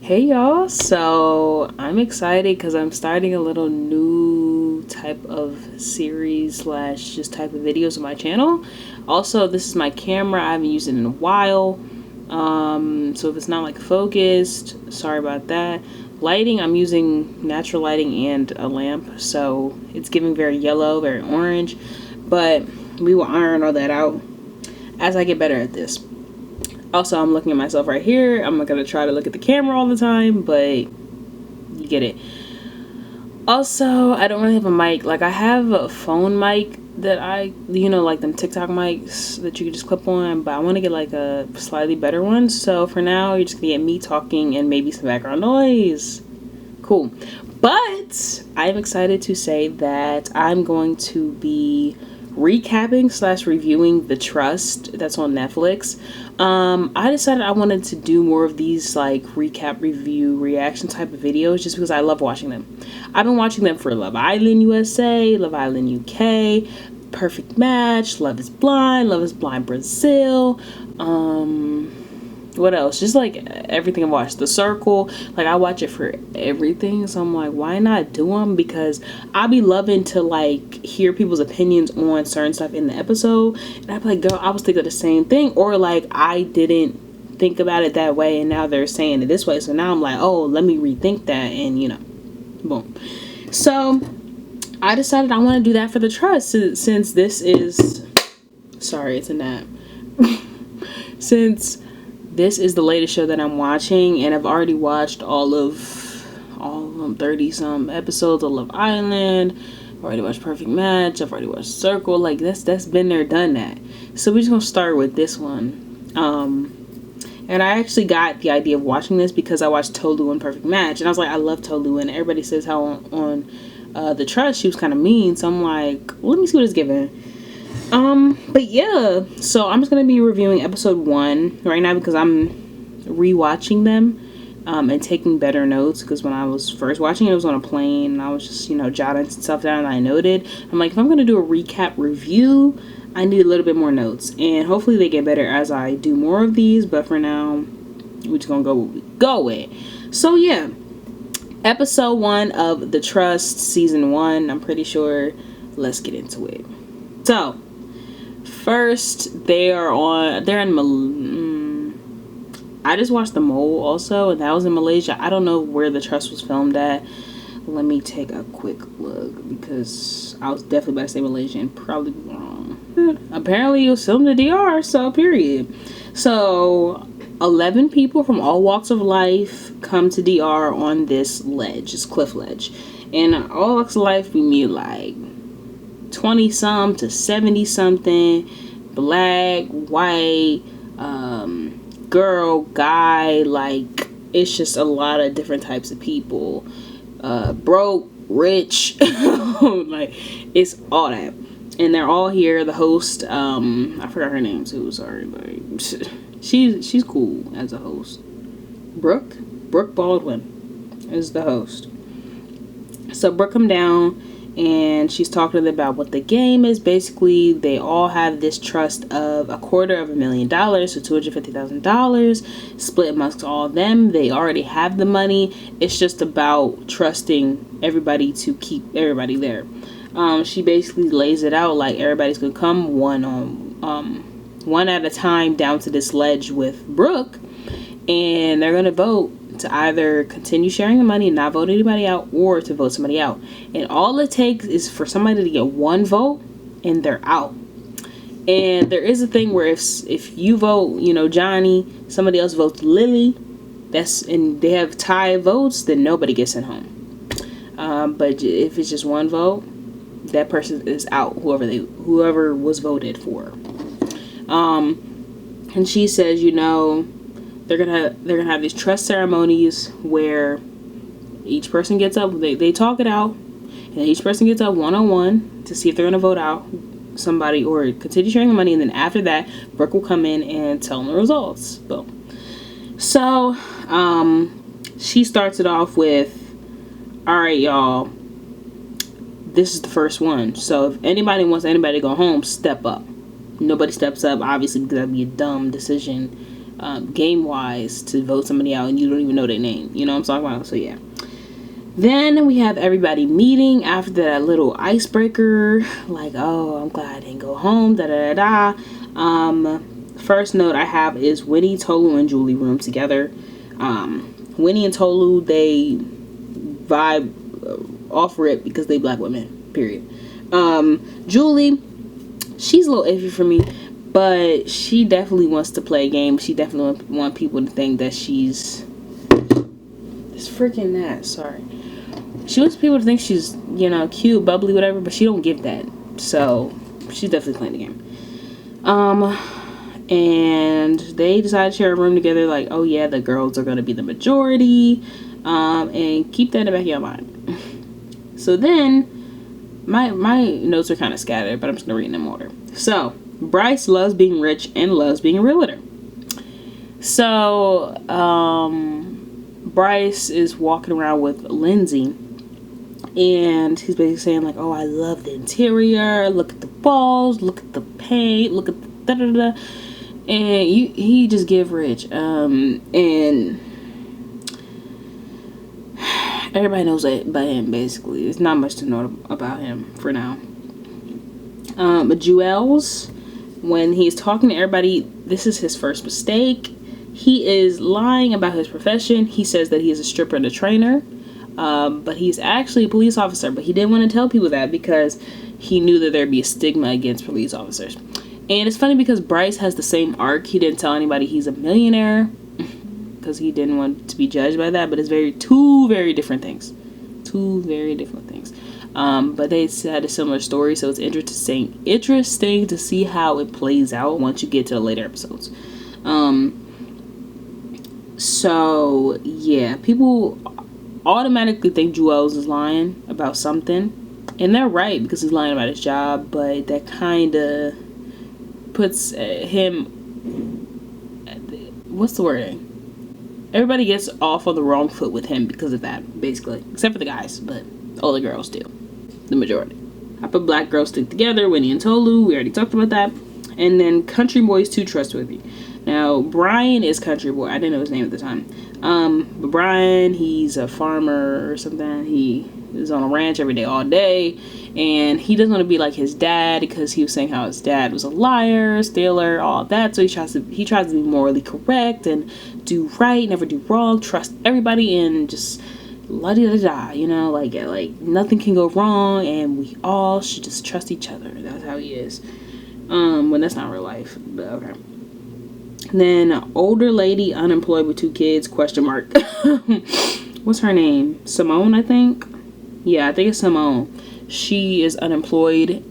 Hey y'all, so I'm excited because I'm starting a little new type of series slash just type of videos on my channel. Also, this is my camera. I haven't used it in a while, so if it's not like focused, sorry about that. Lighting, I'm using natural lighting and a lamp, so it's giving very yellow, very orange, but we will iron all that out as I get better at this. Also, I'm looking at myself right here. I'm not going to try to look at the camera all the time, but you get it. Also, I don't really have a mic. Like, I have a phone mic that like them TikTok mics that you can just clip on, but I want to get like a slightly better one. So for now, you're just going to get me talking and maybe some background noise. Cool. But I'm excited to say that I'm going to be recapping slash reviewing The Trust that's on Netflix. I decided I wanted to do more of these like recap, review, reaction type of videos just because I love watching them. I've been watching them for Love Island USA, Love Island UK, Perfect Match, Love is Blind Brazil, what else? Just like everything I've watched. The Circle. Like, I watch it for everything. So I'm like, why not do them? Because I be loving to like hear people's opinions on certain stuff in the episode. And I be like, girl, I was thinking the same thing. Or like, I didn't think about it that way and now they're saying it this way. So now I'm like, oh, let me rethink that. And boom. So I decided I want to do that for The Trust since this is... Sorry, it's a nap. Since this is the latest show that I'm watching, and I've already watched all of them 30 some episodes of Love Island. I've already watched Perfect Match. I've already watched Circle. Like, that's been there, done that. So we're just gonna start with this one. And I actually got the idea of watching this because I watched Tolu in Perfect Match, and I was like, I love Tolu, and everybody says how on The Trust she was kind of mean. So I'm like, let me see what it's giving. But yeah, so I'm just gonna be reviewing episode 1 right now because I'm rewatching them and taking better notes, because when I was first watching it was on a plane and I was just jotting stuff down and I noted. I'm like, if I'm gonna do a recap review, I need a little bit more notes, and hopefully they get better as I do more of these, but for now we're just gonna go with. So yeah, episode 1 of The Trust season 1, I'm pretty sure. Let's get into it. So first, they're in I just watched The Mole also, and that was in Malaysia. I don't know where The Trust was filmed at. Let me take a quick look, because I was definitely about to say Malaysia and probably wrong. Apparently it was filmed in DR, so period. So 11 people from all walks of life come to DR on this ledge, this cliff ledge. And all walks of life, we meet like 20-some to 70-something, black, white, girl, guy, like, it's just a lot of different types of people. Broke, rich, like, it's all that. And they're all here. The host, I forgot her name too, sorry, but she's cool as a host. Brooke Baldwin is the host. So Brooke come down, and she's talking to them about what the game is. Basically, they all have this trust of $250,000, so $250,000 split amongst all of them. They already have the money. It's just about trusting everybody to keep everybody there. She basically lays it out like everybody's gonna come one at a time down to this ledge with Brooke, and they're gonna vote to either continue sharing the money and not vote anybody out, or to vote somebody out. And all it takes is for somebody to get one vote and they're out. And there is a thing where if you vote, Johnny, somebody else votes Lily, and they have tie votes, then nobody gets sent home. But if it's just one vote, that person is out, whoever was voted for. And she says, they're gonna have these trust ceremonies where each person gets up, they talk it out, and each person gets up one-on-one to see if they're gonna vote out somebody or continue sharing the money, and then after that, Brooke will come in and tell them the results. Boom. So she starts it off with, all right, y'all, this is the first one, so if anybody wants anybody to go home, step up. Nobody steps up, obviously, because that'd be a dumb decision game wise, to vote somebody out and you don't even know their name. You know what I'm talking about? So yeah. Then we have everybody meeting after that little icebreaker, like, oh, I'm glad I didn't go home, da da da da. First note I have is Winnie, Tolu, and Julie room together. Winnie and Tolu, they vibe off rip because they black women, period. Julie, she's a little iffy for me, but she definitely wants to play a game. She definitely want people to think that she's this freaking that. Sorry. She wants people to think she's, you know, cute, bubbly, whatever, but she don't give that. So she's definitely playing the game. And they decided to share a room together, like, oh yeah, the girls are gonna be the majority. And keep that in the back of your mind. So then my notes are kind of scattered, but I'm just gonna read in them order. So Bryce loves being rich and loves being a realtor. So Bryce is walking around with Lindsay, and he's basically saying like, oh, I love the interior, look at the walls, look at the paint, look at the da-da-da. And he just give rich. And everybody knows that by him, basically. There's not much to know about him for now. Jewels, when he's talking to everybody, this is his first mistake. He is lying about his profession. He says that he is a stripper and a trainer. But he's actually a police officer. But he didn't want to tell people that because he knew that there'd be a stigma against police officers. And it's funny because Bryce has the same arc. He didn't tell anybody he's a millionaire because he didn't want to be judged by that. But it's two very different things. Two very different things. But they had a similar story, so it's interesting to see how it plays out once you get to the later episodes. So yeah, people automatically think Jewels is lying about something, and they're right because he's lying about his job. But that kind of puts him, what's the wording? Everybody gets off on the wrong foot with him because of that, basically. Except for the guys, but all the girls do. The majority. I put black girls stick together, Winnie and Tolu, we already talked about that. And then Country Boy's too trustworthy. Now, Brian is Country Boy. I didn't know his name at the time. But Brian, he's a farmer or something. He is on a ranch every day, all day. And he doesn't want to be like his dad because he was saying how his dad was a liar, stealer, all that. So he tries to be morally correct and do right, never do wrong, trust everybody, and just la-di-da-da, you know, like nothing can go wrong, and we all should just trust each other. That's how he is. When that's not real life, but okay. Then older lady, unemployed with 2 kids, question mark. What's her name? Simone, I think. Yeah, I think it's Simone. She is unemployed.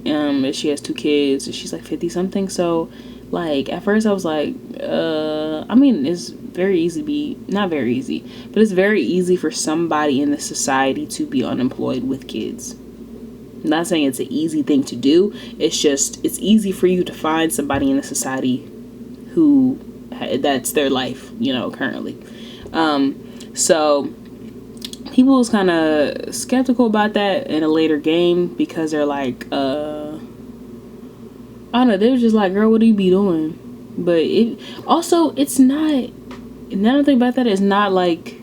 She has 2 kids. She's like 50 something. So, like, at first I was like, I mean, it's very easy to be, not very easy, but it's very easy for somebody in the society to be unemployed with kids. I'm not saying it's an easy thing to do. It's just, it's easy for you to find somebody in the society who, that's their life, you know, currently. So people was kind of skeptical about that in a later game because they're like, I don't know, they were just like, girl, what do you be doing? But it also, it's not, another thing about that is not like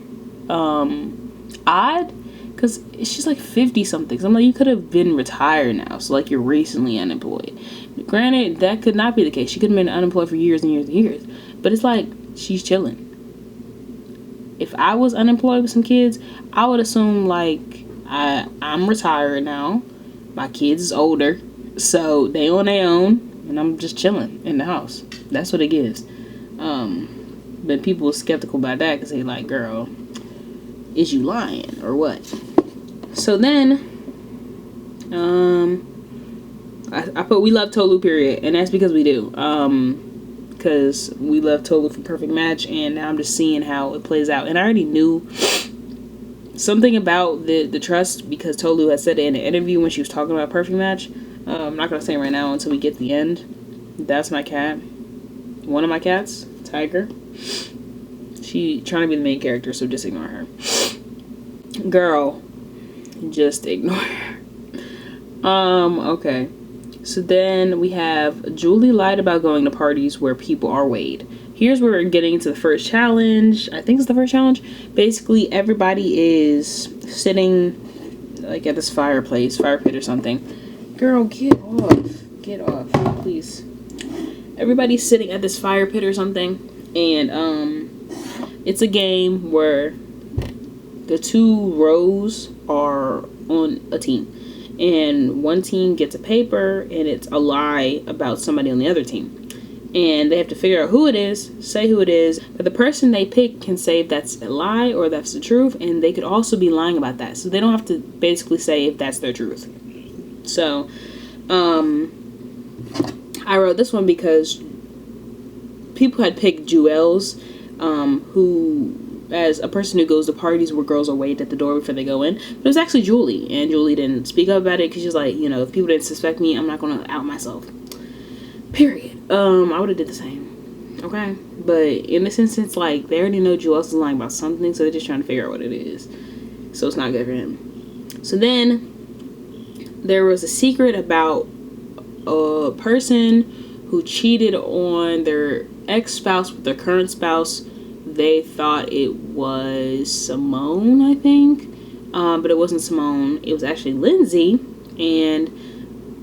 odd, because she's like 50 something. So I'm like, you could have been retired now, so like you're recently unemployed. Granted, that could not be the case. She could have been unemployed for years and years and years, but it's like she's chilling. If I was unemployed with some kids, I would assume like I'm retired now, my kids is older, so they on their own, and I'm just chilling in the house. That's what it gives. But people were skeptical about that because they like, girl, is you lying or what? So then, I put we love Tolu, period, and that's because we do. Because we love Tolu for Perfect Match, and now I'm just seeing how it plays out. And I already knew something about the trust because Tolu had said it in an interview when she was talking about Perfect Match. I'm not gonna say it right now until we get to the end. That's my cat. One of my cats, Tiger. She trying to be the main character, so just ignore her. Girl, just ignore her. Okay. So then we have Julie lied about going to parties where people are weighed. here's where we're getting into the first challenge. I think it's the first challenge. Basically, everybody is sitting like at this fire pit or something. Girl, get off, please. Everybody's sitting at this fire pit or something, and it's a game where the two rows are on a team, and one team gets a paper and it's a lie about somebody on the other team. And they have to figure out who it is, say who it is, but the person they pick can say if that's a lie or that's the truth, and they could also be lying about that. So they don't have to basically say if that's their truth. So, I wrote this one because people had picked Jewels, who, as a person who goes to parties where girls are waiting at the door before they go in. But it was actually Julie, and Julie didn't speak up about it because she's like, if people didn't suspect me, I'm not going to out myself. Period. I would have did the same. Okay? But in this instance, like, they already know Joel is lying about something, so they're just trying to figure out what it is. So it's not good for him. So then, there was a secret about a person who cheated on their ex-spouse with their current spouse. They thought it was Simone, I think. But it wasn't Simone. It was actually Lindsay. And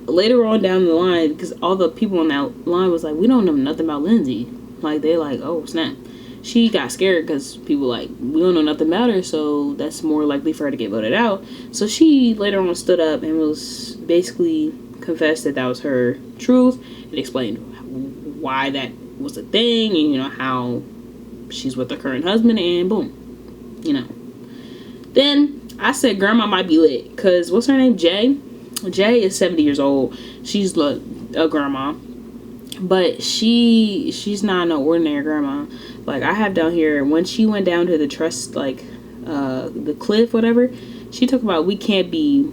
later on down the line, because all the people on that line was like, we don't know nothing about Lindsay. Like, they're like, oh, snap. She got scared because people like, we don't know nothing about her, so that's more likely for her to get voted out. So she later on stood up and was basically confessed that was her truth and explained why that was a thing, and, how she's with her current husband, and boom. Then I said grandma might be lit, because what's her name? Jay is 70 years old. She's like a grandma, but she's not no ordinary grandma. Like, I have down here, when she went down to the trust, like the cliff, whatever, she talked about we can't be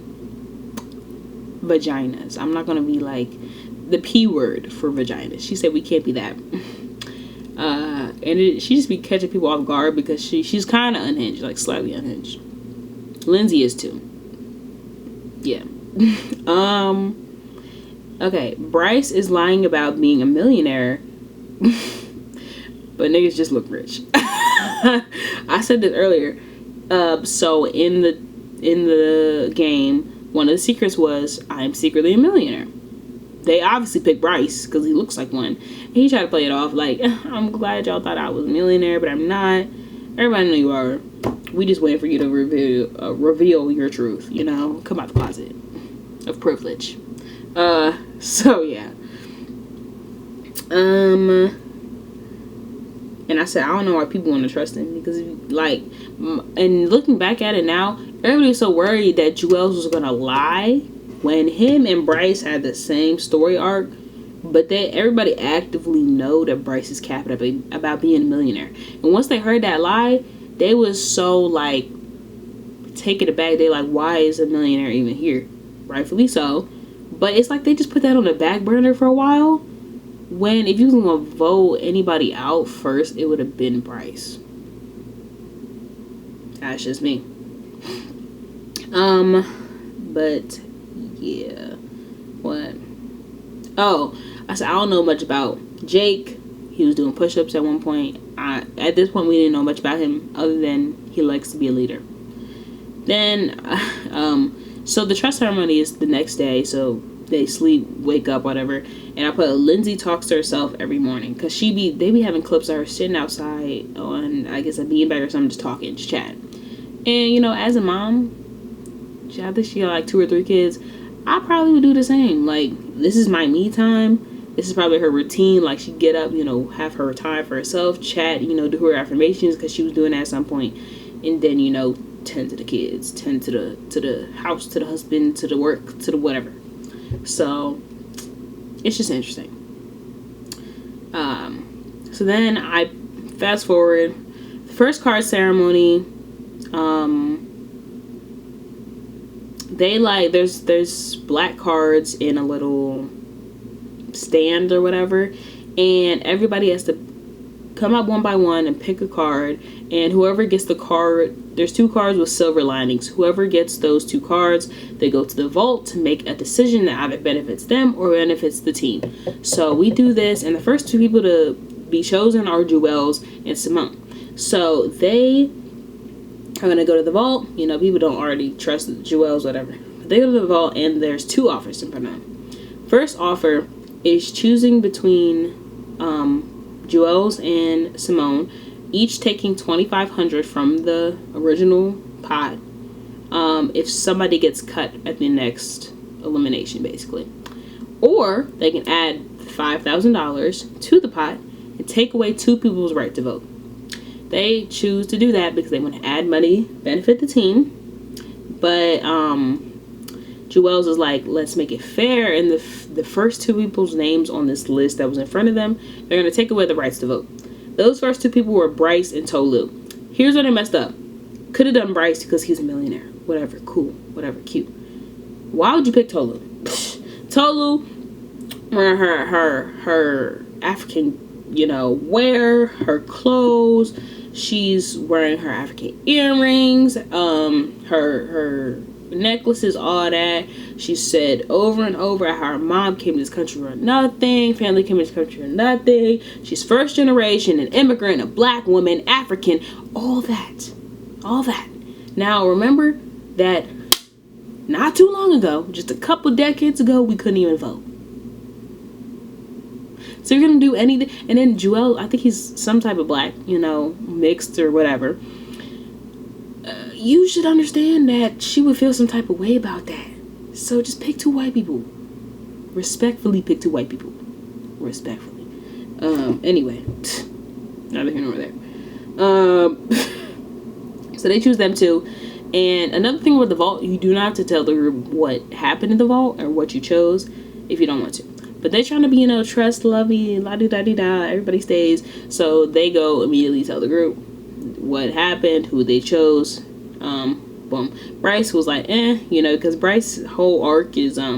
vaginas. I'm not gonna be like the P word for vaginas. She said we can't be that. She just be catching people off guard because she's kind of unhinged, like slightly unhinged. Lindsay is too. Yeah. Okay, Bryce is lying about being a millionaire, but niggas just look rich. I said this earlier. So in the game, one of the secrets was I'm secretly a millionaire. They obviously picked Bryce because he looks like one. And he tried to play it off like, I'm glad y'all thought I was a millionaire, but I'm not. Everybody knew you are. We just waiting for you to reveal your truth, come out the closet of privilege. So yeah. And I said, I don't know why people want to trust him, because like, and looking back at it now, everybody was so worried that Jewels was gonna lie when him and Bryce had the same story arc, but everybody actively know that Bryce is capping about being a millionaire. And once they heard that lie, they was so like taken aback. They like, why is a millionaire even here? Rightfully so. But it's like they just put that on the back burner for a while, when if you was gonna vote anybody out first, it would have been Bryce. That's just me. But yeah. What? Oh, I said I don't know much about Jake. He was doing push-ups at one point. At this point, we didn't know much about him other than he likes to be a leader. Then, so the trust ceremony is the next day. So they sleep, wake up, whatever. And I put Lindsay talks to herself every morning, because they be having clips of her sitting outside on, I guess, a beanbag or something, just talking, just chatting. And as a mom, I think she got like 2 or 3 kids. I probably would do the same. Like, this is my me time. This is probably her routine. Like, she'd get up, have her time for herself, chat, do her affirmations, because she was doing that at some point. And then, tend to the kids, tend to the house, to the husband, to the work, to the whatever. So it's just interesting. So then I fast forward the first card ceremony. They like there's black cards in a little stand or whatever, and everybody has to come up one by one and pick a card, and whoever gets the card, there's 2 cards with silver linings. Whoever gets those 2 cards, they go to the vault to make a decision that either benefits them or benefits the team. So we do this, and the first 2 people to be chosen are Jewels and Simone. So they are going to go to the vault. You know, people don't already trust the Jewels, whatever. They go to the vault, and there's 2 offers in front of them. First offer is choosing between Jewels and Simone, each taking $2,500 from the original pot. If somebody gets cut at the next elimination, basically. Or they can add $5,000 to the pot and take away 2 people's right to vote. They choose to do that because they want to add money, benefit the team. But Jewels is like, let's make it fair. And the first 2 people's names on this list that was in front of them, they're going to take away the rights to vote. Those first 2 people were Bryce and Tolu. Here's where they messed up. Could have done Bryce because he's a millionaire. Whatever, cool, whatever, cute. Why would you pick Tolu? Tolu, wearing her African, wear, her clothes. She's wearing her African earrings, her necklaces, all that. She said over and over how her mom came to this country or nothing, family came to this country or nothing. She's first generation, an immigrant, a black woman, African, all that. Now remember that not too long ago, just a couple decades ago, we couldn't even vote. So you're gonna do anything. And then Jewel, I think he's some type of black, mixed or whatever. You should understand that she would feel some type of way about that. So just pick 2 white people. Respectfully pick 2 white people. Respectfully. Anyway. Neither here nor there. So they choose them too. And another thing with the vault, you do not have to tell the group what happened in the vault or what you chose if you don't want to. But they're trying to be, trust, lovey, la-di-da-di-da, everybody stays. So they go immediately tell the group what happened, who they chose. Boom. Bryce was like, because Bryce's whole arc is, I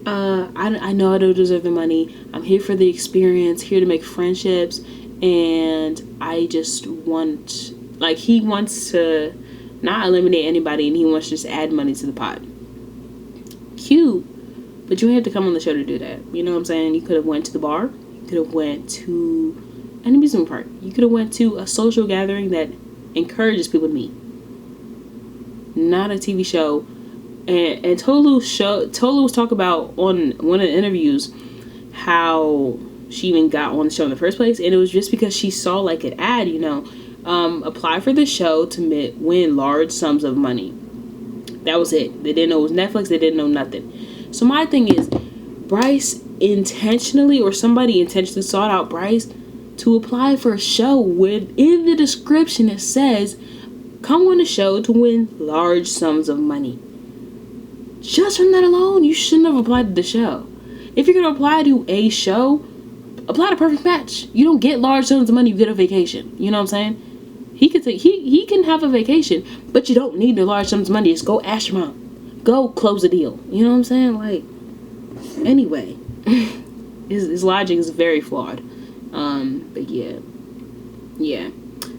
know I don't deserve the money. I'm here for the experience, here to make friendships. And I just want, he wants to not eliminate anybody, and he wants to just add money to the pot. Cute, but you have to come on the show to do that. You know what I'm saying? You could have went to the bar. You could have went to an amusement park. You could have went to a social gathering that encourages people to meet. Not a TV show. And Tolu was talking about on one of the interviews how she even got on the show in the first place, and it was just because she saw an ad, apply for the show to win large sums of money. That was it. They didn't know it was Netflix. They didn't know nothing. So my thing is, Bryce intentionally, or somebody intentionally sought out Bryce to apply for a show with, in the description it says, come on the show to win large sums of money. Just from that alone, you shouldn't have applied to the show. If you're going to apply to a show, apply to Perfect Match. You don't get large sums of money, you get a vacation. You know what I'm saying? He can have a vacation, but you don't need the large sums of money. Just go ask your mom. Go close a deal. You know what I'm saying? Anyway. his logic is very flawed. But yeah.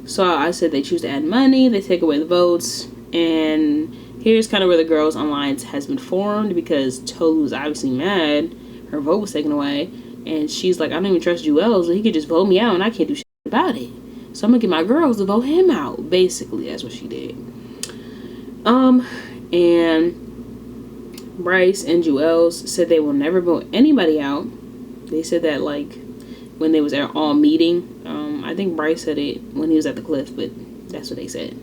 So I said they choose to add money, they take away the votes, and here's kind of where the girls' alliance has been formed, because Tolu's obviously mad. Her vote was taken away, and she's like, I don't even trust Jewel, so he could just vote me out, and I can't do shit about it. So I'm gonna get my girls to vote him out. Basically, that's what she did. And Bryce and Jewel said they will never vote anybody out. They said that when they was all meeting. I think Bryce said it when he was at the cliff, but that's what they said.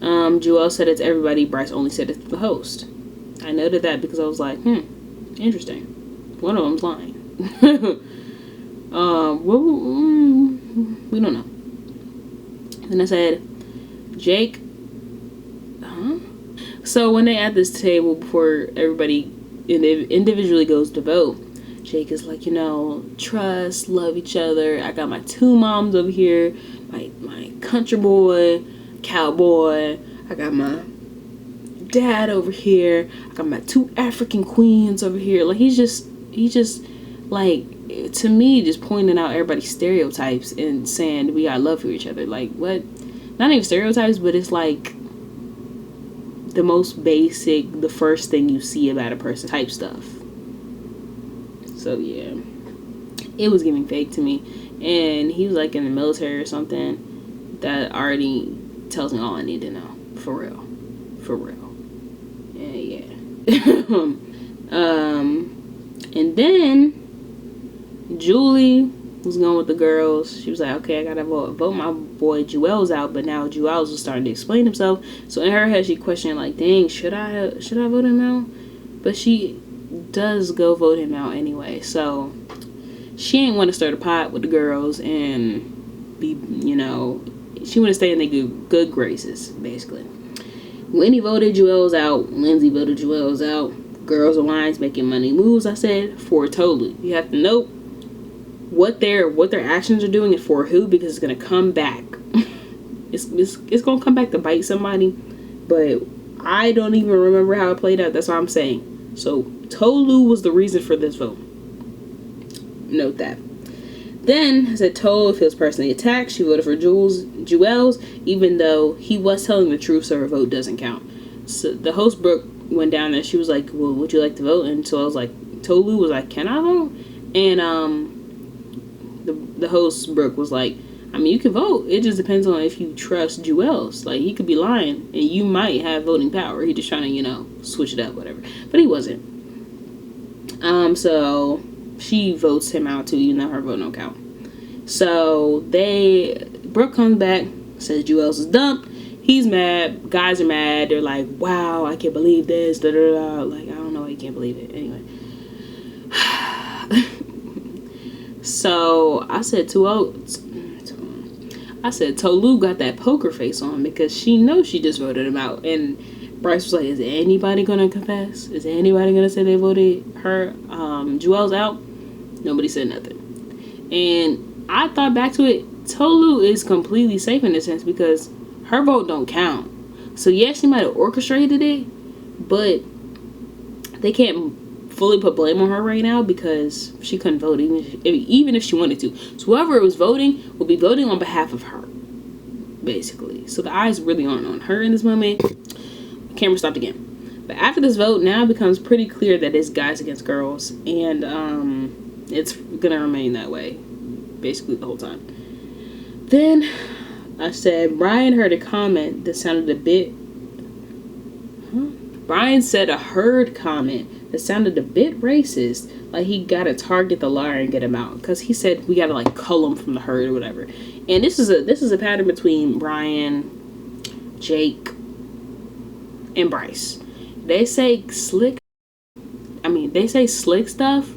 Jewel said it's everybody. Bryce only said it's the host. I noted that because I was like, interesting. One of them's lying. We don't know. And I said, Jake. So when they at this table before everybody individually goes to vote, Jake is like, trust, love each other. I got my 2 moms over here, my country boy, cowboy. I got my dad over here. I got my 2 African queens over here. He's just to me, just pointing out everybody's stereotypes and saying we got love for each other. What? Not even stereotypes, but it's the most basic, the first thing you see about a person type stuff. So yeah, it was giving fake to me. and he was like in the military or something. That already tells me all I need to know. For real. For real. Yeah. And then Julie was going with the girls. She was like, okay, I gotta vote my boy Jewel's out, but now Jewel's was starting to explain himself. So in her head, she questioned like, dang, should I vote him out? But she does go vote him out anyway. So she ain't want to stir the pot with the girls and be, she want to stay in their good graces, basically. Winnie voted Jewel's out. Lindsay voted Jewel's out. Girls Alliance making money moves, I said, for Tolu. You have to note what their actions are doing and for who, because it's going to come back. it's going to come back to bite somebody, but I don't even remember how it played out. That's what I'm saying. So Tolu was the reason for this vote. Note that. Then I said Tolu feels personally attacked. She voted for Jewel's, even though he was telling the truth, so her vote doesn't count. So the host Brooke went down there. She was like, well, would you like to vote? And so I was like, Tolu was like, can I vote? And the host Brooke was like, I mean, you can vote. It just depends on if you trust Jewel's. Like, he could be lying and you might have voting power. He just trying to, switch it up, whatever. But he wasn't. So she votes him out too, even though her vote don't count. So Brooke comes back, says Jewel's is dumped. He's mad. Guys are mad. They're like, wow, I can't believe this. Da, da, da. Like, I don't know why you can't believe it. Anyway. So I said Tolu got that poker face on because she knows she just voted him out. And Bryce was like, is anybody going to confess? Is anybody going to say they voted her? Jewel's out? Nobody said nothing. And I thought back to it, Tolu is completely safe in this sense because her vote don't count. So yes, she might have orchestrated it, but they can't fully put blame on her right now because she couldn't vote even if she wanted to. So whoever was voting will be voting on behalf of her, basically. So the eyes really aren't on her in this moment. The camera stopped again. But after this vote, now it becomes pretty clear that it's guys against girls, and it's gonna remain that way basically the whole time. Then I said Brian heard a comment that sounded a bit Brian said a heard comment that sounded a bit racist, like he gotta target the liar and get him out, because he said we gotta like cull him from the herd or whatever. And this is a pattern between Brian, Jake, and Bryce. They say slick stuff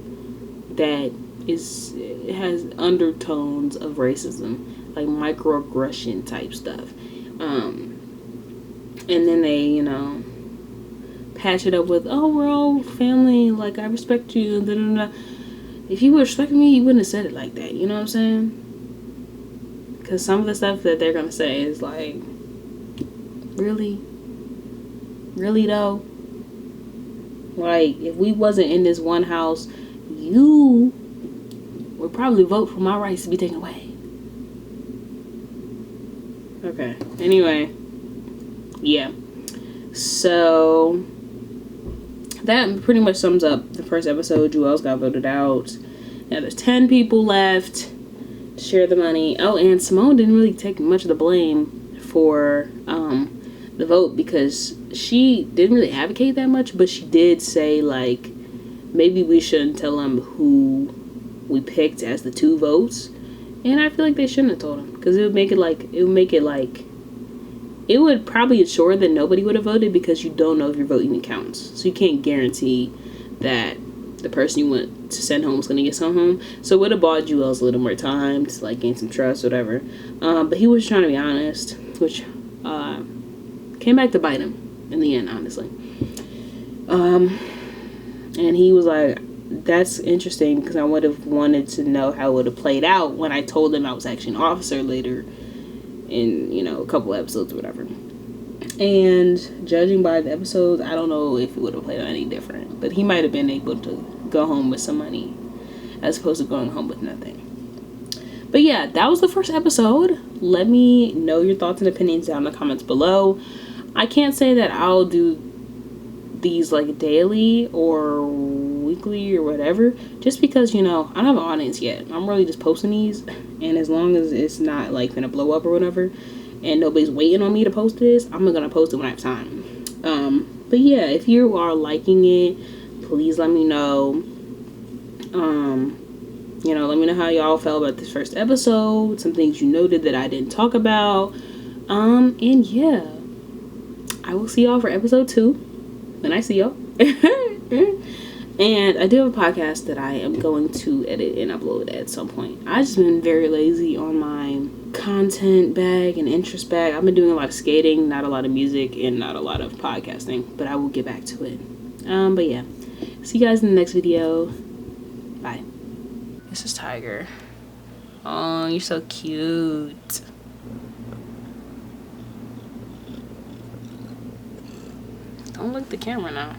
that it has undertones of racism, like microaggression type stuff. And then they, patch it up with, oh, we're all family, like, I respect you, da, da, da. If you would respect me, you wouldn't have said it like that, you know what I'm saying? Because some of the stuff that they're going to say is like, really? Really, though? Like, if we wasn't in this one house, you would probably vote for my rights to be taken away. Okay. Anyway. Yeah. So that pretty much sums up the first episode. Jewel's got voted out. Now there's 10 people left to share the money. Oh, and Simone didn't really take much of the blame for the vote because she didn't really advocate that much, but she did say like maybe we shouldn't tell them who we picked as the 2 votes. And I feel like they shouldn't have told them because it would probably ensure that nobody would have voted because you don't know if your vote even counts. So you can't guarantee that the person you want to send home is going to get sent home. So it would have bought Jewel's a little more time to like gain some trust, whatever. But he was trying to be honest, which came back to bite him in the end, honestly. And he was like, that's interesting because I would have wanted to know how it would have played out when I told him I was actually an officer later in, a couple episodes or whatever. And judging by the episodes, I don't know if it would have played out any different. But he might have been able to go home with some money as opposed to going home with nothing. But yeah, that was the first episode. Let me know your thoughts and opinions down in the comments below. I can't say that I'll do these like daily or weekly or whatever, just because, you know, I don't have an audience yet. I'm really just posting these, and as long as it's not like gonna blow up or whatever, and nobody's waiting on me to post this, I'm gonna post it when I have time. But yeah, if you are liking it, please let me know. You know, let me know how y'all felt about this first episode, some things you noted that I didn't talk about. And yeah, I will see y'all for episode 2 when I see y'all. And I do have a podcast that I am going to edit and upload at some point. I've just been very lazy on my content bag and interest bag. I've been doing a lot of skating, not a lot of music, and not a lot of podcasting, but I will get back to it. But yeah, see you guys in the next video. Bye. This is Tiger. Oh, you're so cute. Don't look at the camera now.